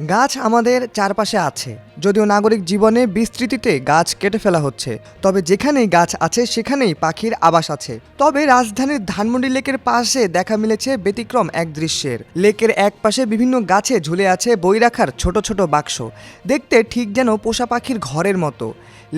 গাছ আমাদের চারপাশে আছে, যদিও নাগরিক জীবনে বিস্তৃতিতে গাছ কেটে ফেলা হচ্ছে। তবে যেখানেই গাছ আছে সেখানেই পাখির আবাস আছে। তবে রাজধানীর ধানমন্ডি লেকের পাশে দেখা মিলেছে ব্যতিক্রম এক দৃশ্যের। লেকের এক পাশে বিভিন্ন গাছে ঝুলে আছে বই রাখার ছোট ছোট বাক্স, দেখতে ঠিক যেন পোষা পাখির ঘরের মতো।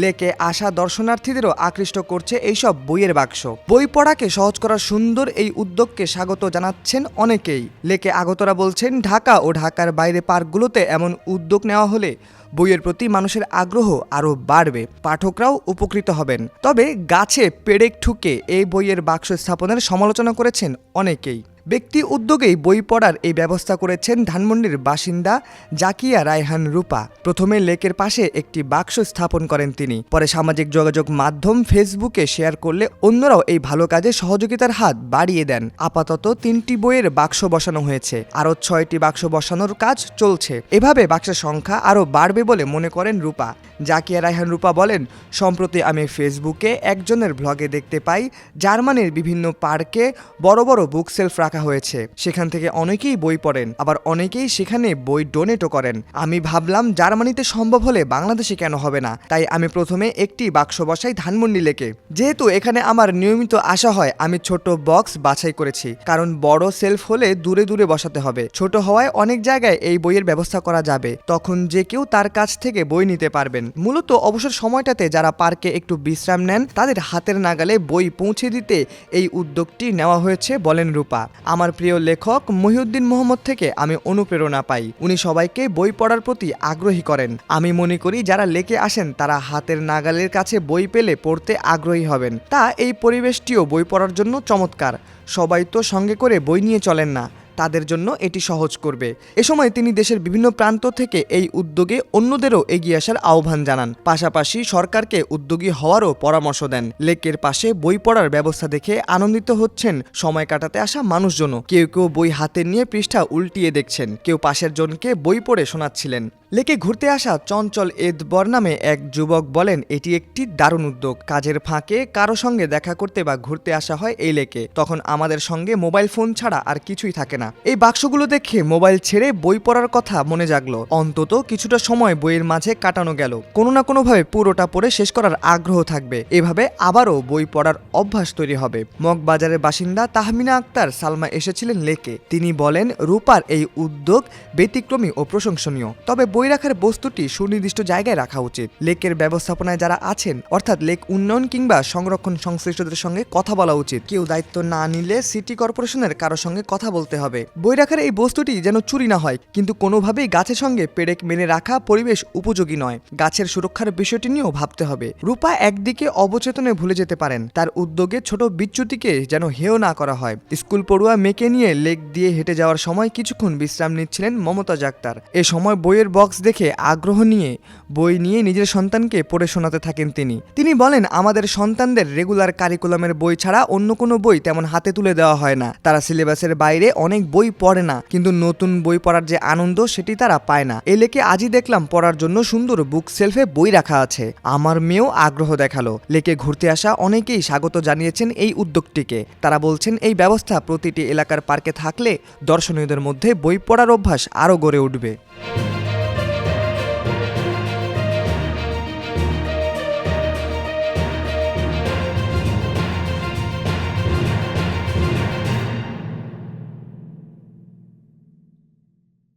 লেকে আসা দর্শনার্থীদেরও আকৃষ্ট করছে এইসব বইয়ের বাক্স। বই পড়াকে সহজ করার সুন্দর এই উদ্যোগকে স্বাগত জানাচ্ছেন অনেকেই। লেকে আগতরা বলছেন, ঢাকা ও ঢাকার বাইরে পার্কগুলোতে এমন উদ্যোগ নেওয়া হলে বইয়ের প্রতি মানুষের আগ্রহ আরও বাড়বে, পাঠকরাও উপকৃত হবেন। তবে গাছে পেরেক ঠুকে এই বইয়ের বাক্স স্থাপনের সমালোচনা করেছেন অনেকেই। ব্যক্তি উদ্যোগেই বই পড়ার এই ব্যবস্থা করেছেন ধানমন্ডির বাসিন্দা জাকিয়া রায়হান রূপা। প্রথমে লেকের পাশে একটি বাক্স স্থাপন করেন তিনি, পরে সামাজিক যোগাযোগ মাধ্যম ফেসবুকে শেয়ার করলে অন্যরাও এই ভালো কাজে সহযোগিতার হাত বাড়িয়ে দেন। আপাতত 3টি বইয়ের বাক্স বসানো হয়েছে, আরও 6টি বাক্স বসানোর কাজ চলছে। এভাবে বাক্সের সংখ্যা আরও বাড়বে বলে মনে করেন রূপা। জাকিয়া রায়হান রূপা বলেন, সম্প্রতি আমি ফেসবুকে একজনের ব্লগে দেখতে পাই জার্মানির বিভিন্ন পার্কে বড় বড় বুক সেলফ রাখা হয়েছে। সেখান থেকে অনেকেই বই পড়েন, আবার অনেকেই সেখানে বই ডোনেটও করেন। আমি ভাবলাম জার্মানিতে সম্ভব হলে বাংলাদেশে কেন হবে না, তাই আমি প্রথমে একটি বাক্স বসাই ধানমন্ডি লেকে। যেহেতু এখানে আমার নিয়মিত আসা হয়, আমি ছোট বক্স বাছাই করেছি, কারণ বড় সেলফ হলে দূরে দূরে বসাতে হবে। ছোট হওয়ায় অনেক জায়গায় এই বইয়ের ব্যবস্থা করা যাবে, তখন যে কেউ তার কাছ থেকে বই নিতে পারবেন। মূলত অবসর সময়টাতে যারা পার্কে একটু বিশ্রাম নেন তাদের হাতের নাগালে বই পৌঁছে দিতে এই উদ্যোগটি নেওয়া হয়েছে বলেন রূপা। আমার প্রিয় লেখক মহিউদ্দিন মোহাম্মদ থেকে আমি অনুপ্রেরণা পাই। উনি সবাইকে বই পড়ার প্রতি আগ্রহী করেন। আমি মনে করি যারা লেকে আসেন তারা হাতের নাগালের কাছে বই পেলে পড়তে আগ্রহী হবেন। তা এই পরিবেশটিও বই পড়ার জন্য চমৎকার। সবাই তো সঙ্গে করে বই নিয়ে চলেন না, তাদের জন্য এটি সহজ করবে। এ সময় তিনি দেশের বিভিন্ন প্রান্ত থেকে এই উদ্যোগে অন্যদেরও এগিয়ে আসার আহ্বান জানান। পাশাপাশি সরকারকে উদ্যোগী হওয়ারও পরামর্শ দেন। লেকের পাশে বই পড়ার ব্যবস্থা দেখে আনন্দিত হচ্ছেন সময় কাটাতে আসা মানুষজনও। কেউ কেউ বই হাতে নিয়ে পৃষ্ঠা উল্টিয়ে দেখছেন, কেউ পাশের জনকে বই পড়ে শোনাচ্ছিলেন। লেকে ঘুরতে আসা চঞ্চল এদবর নামে এক যুবক বলেন, এটি একটি দারুণ উদ্যোগ। কাজের ফাঁকে কারো সঙ্গে দেখা করতে বা ঘুরতে আসা হয় এই লেকে, তখন আমাদের সঙ্গে মোবাইল ফোন ছাড়া আর কিছুই থাকে না। এই বাক্সগুলো দেখে মোবাইল ছেড়ে বই পড়ার কথা মনে জাগলো। অন্তত কিছুটা সময় বইয়ের মাঝে কাটানো গেল। কোনো না কোনোভাবে পুরোটা পড়ে শেষ করার আগ্রহ থাকবে। এভাবে আবারও বই পড়ার অভ্যাস তৈরি হবে। মগবাজারের বাসিন্দা তাহমিনা আক্তার সালমা এসেছিলেন লেকে। তিনি বলেন, রূপার এই উদ্যোগ ব্যতিক্রমী ও প্রশংসনীয়। তবে বই রাখার বস্তুটি সুনির্দিষ্ট জায়গায় রাখা উচিত। লেকের ব্যবস্থাপনায় যারা আছেন, অর্থাৎ লেক উন্নয়ন কিংবা সংরক্ষণ সংশ্লিষ্টদের সঙ্গে কথা বলা উচিত। কেউ দায়িত্ব না নিলে সিটি কর্পোরেশনের কারো সঙ্গে কথা বলতে হবে। বই রাখার এই বস্তুটি যেন চুরি না হয়, কিন্তু কোনোভাবেই গাছের সঙ্গে পেরেক মেনে রাখা পরিবেশ উপযোগী নয়। গাছের সুরক্ষার বিষয়টি নিয়েও ভাবতে হবে। রূপা একদিকে অবচেতনে ভুলে যেতে পারেন, তার উদ্যোগে ছোট বিচ্যুতিকে যেন হেয় না করা হয়। স্কুল পড়ুয়া মেয়েকে নিয়ে লেক দিয়ে হেঁটে যাওয়ার সময় কিছুক্ষণ বিশ্রাম নিচ্ছিলেন মমতাজ আক্তার। এ সময় বইয়ের বক্স দেখে আগ্রহ নিয়ে বই নিয়ে নিজের সন্তানকে পড়ে শোনাতে থাকেন তিনি বলেন, আমাদের সন্তানদের রেগুলার কারিকুলামের বই ছাড়া অন্য কোনো বই তেমন হাতে তুলে দেওয়া হয় না। তারা সিলেবাসের বাইরে অনেক বই পড়ে না, কিন্তু নতুন বই পড়ার যে আনন্দ সেটি তারা পায় না। এ লেকে আজই দেখলাম পড়ার জন্য সুন্দর বুক সেলফে বই রাখা আছে। আমার মেয়েও আগ্রহ দেখালো। লেকে ঘুরতে আসা অনেকেই স্বাগত জানিয়েছেন এই উদ্যোগটিকে। তারা বলছেন, এই ব্যবস্থা প্রতিটি এলাকার পার্কে থাকলে দর্শনীয়দের মধ্যে বই পড়ার অভ্যাস আরও গড়ে উঠবে।